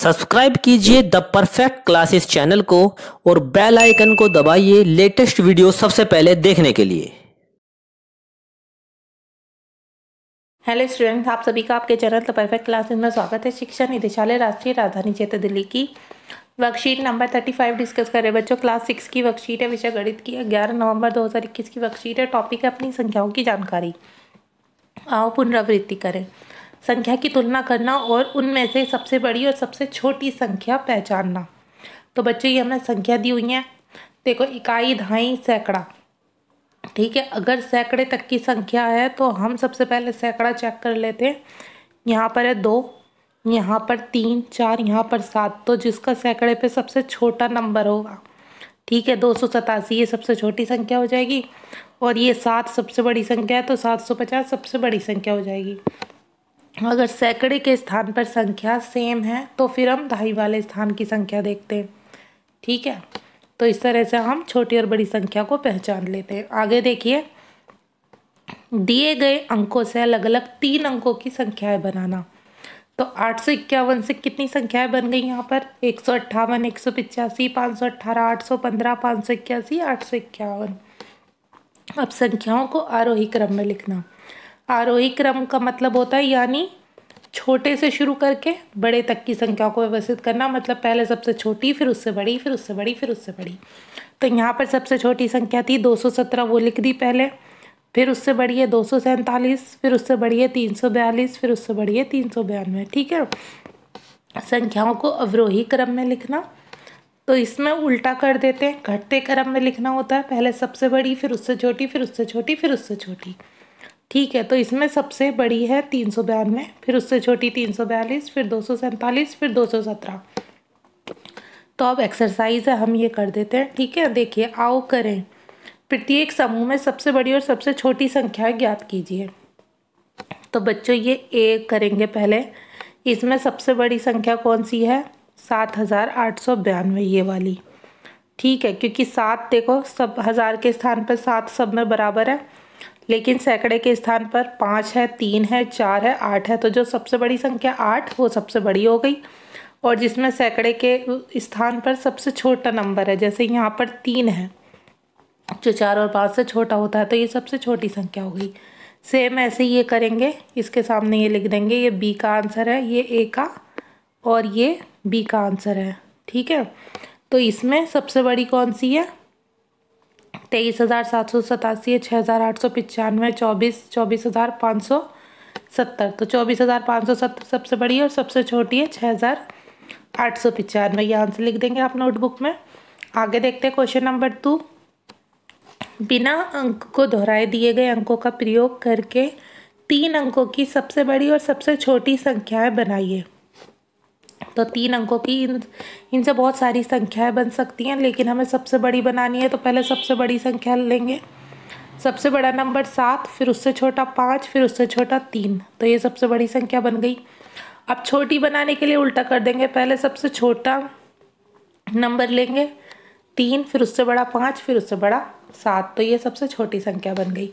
Subscribe कीजिए the perfect classes channel को और बेल आइकन को दबाइए लेटेस्ट वीडियो सबसे पहले देखने के लिए। हेलो स्टूडेंट्स, आप सभी का आपके चैनल द परफेक्ट क्लासेस में स्वागत है। शिक्षा निदेशालय राष्ट्रीय राजधानी क्षेत्र दिल्ली की वर्कशीट नंबर 35 डिस्कस कर रहे हैं बच्चों। क्लास 6 की वर्कशीट है, विषय गणित की 11 नवंबर 2021 की वर्कशीट है। टॉपिक है अपनी संख्याओं की जानकारी। आओ पुनरावृत्ति करें। संख्या की तुलना करना और उनमें से सबसे बड़ी और सबसे छोटी संख्या पहचानना। तो बच्चों ये हमें संख्या दी हुई है। देखो, इकाई, दहाई, सैकड़ा। ठीक है, अगर सैकड़े तक की संख्या है तो हम सबसे पहले सैकड़ा चेक कर लेते हैं। यहाँ पर है 2, यहाँ पर 3, 4, यहाँ पर 7। तो जिसका सैकड़े पे सबसे छोटा नंबर होगा, ठीक है, 287 ये सबसे छोटी संख्या हो जाएगी। और ये 7 सबसे बड़ी संख्या है तो 750 सबसे बड़ी संख्या हो जाएगी। अगर सैकड़े के स्थान पर संख्या सेम है तो फिर हम दहाई वाले स्थान की संख्या देखते हैं। ठीक है, तो इस तरह से हम छोटी और बड़ी संख्या को पहचान लेते हैं। आगे देखिए, दिए गए अंकों से अलग अलग 3 अंकों की संख्याएं बनाना। तो 851 से कितनी संख्याएं बन गई यहाँ पर? 158, 185, 518, 815, 581, 851। अब संख्याओं को आरोही क्रम में लिखना। आरोही क्रम का मतलब होता है यानी छोटे से शुरू करके बड़े तक की संख्या को व्यवस्थित करना। मतलब पहले सबसे छोटी, फिर उससे बड़ी, फिर उससे बड़ी, फिर उससे बड़ी। तो यहाँ पर सबसे छोटी संख्या थी 217, वो लिख दी पहले। फिर उससे बड़ी है 247, फिर उससे बड़ी है 342, फिर उससे बड़ी है 392। ठीक है, संख्याओं को अवरोही क्रम में लिखना। तो इसमें उल्टा कर देते हैं, घटते क्रम में लिखना होता है। पहले सबसे बड़ी, फिर उससे छोटी, फिर उससे छोटी, फिर उससे छोटी। ठीक है, तो इसमें सबसे बड़ी है 392, फिर उससे छोटी 342, फिर 247, फिर 217। तो अब एक्सरसाइज है, हम ये कर देते हैं। ठीक है, देखिए, आओ करें। प्रत्येक समूह में सबसे बड़ी और सबसे छोटी संख्या ज्ञात कीजिए। तो बच्चों ये एक करेंगे पहले। इसमें सबसे बड़ी संख्या कौन सी है? 7892, ये वाली। ठीक है, क्योंकि 7 देखो, सब हज़ार के स्थान पर 7 सब में बराबर है, लेकिन सैकड़े के स्थान पर 5 है, 3 है, 4 है, 8 है। तो जो सबसे बड़ी संख्या 8 वो सबसे बड़ी हो गई। और जिसमें सैकड़े के स्थान पर सबसे छोटा नंबर है, जैसे यहाँ पर 3 है जो 4 और 5 से छोटा होता है, तो ये सबसे छोटी संख्या हो गई। सेम ऐसे ये करेंगे, इसके सामने ये लिख देंगे, ये बी का आंसर है, ये ए का, और ये बी का आंसर है। ठीक है, तो इसमें सबसे बड़ी कौन सी है? 23,787 है, 6,895, 24,570। तो 24,570 सबसे बड़ी है और सबसे छोटी है 6,895। ये आंसर लिख देंगे आप नोटबुक में। आगे देखते हैं क्वेश्चन नंबर 2। बिना अंक को दोहराए दिए गए अंकों का प्रयोग करके 3 अंकों की सबसे बड़ी और सबसे छोटी संख्याएं बनाइए। तो 3 अंकों की इनसे बहुत सारी संख्याएं बन सकती हैं, लेकिन हमें सबसे बड़ी बनानी है तो पहले सबसे बड़ी संख्या लेंगे। सबसे बड़ा नंबर 7, फिर उससे छोटा 5, फिर उससे छोटा 3। तो ये सबसे बड़ी संख्या बन गई। अब छोटी बनाने के लिए उल्टा कर देंगे, पहले सबसे छोटा नंबर लेंगे 3, फिर उससे बड़ा 5, फिर उससे बड़ा 7। तो ये सबसे छोटी संख्या बन गई।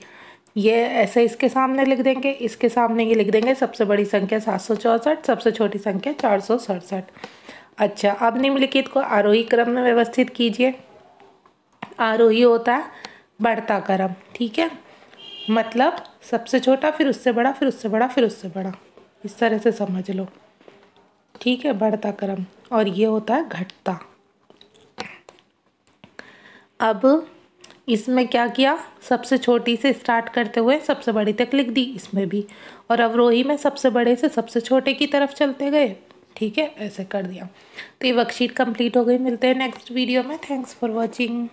ये ऐसे इसके सामने लिख देंगे, इसके सामने ये लिख देंगे, सबसे बड़ी संख्या 764, सबसे छोटी संख्या 467। अच्छा, अब निम्नलिखित को आरोही क्रम में व्यवस्थित कीजिए। आरोही होता है बढ़ता क्रम। ठीक है, मतलब सबसे छोटा, फिर उससे बड़ा, फिर उससे बड़ा, फिर उससे बड़ा, इस तरह से समझ लो। ठीक है, बढ़ता क्रम। और ये होता है घटता। अब इसमें क्या किया, सबसे छोटी से स्टार्ट करते हुए सबसे बड़ी तक लिख दी इसमें भी, और अवरोही में सबसे बड़े से सबसे छोटे की तरफ चलते गए। ठीक है, ऐसे कर दिया। तो ये वर्कशीट कंप्लीट हो गई। मिलते हैं नेक्स्ट वीडियो में। Thanks for watching.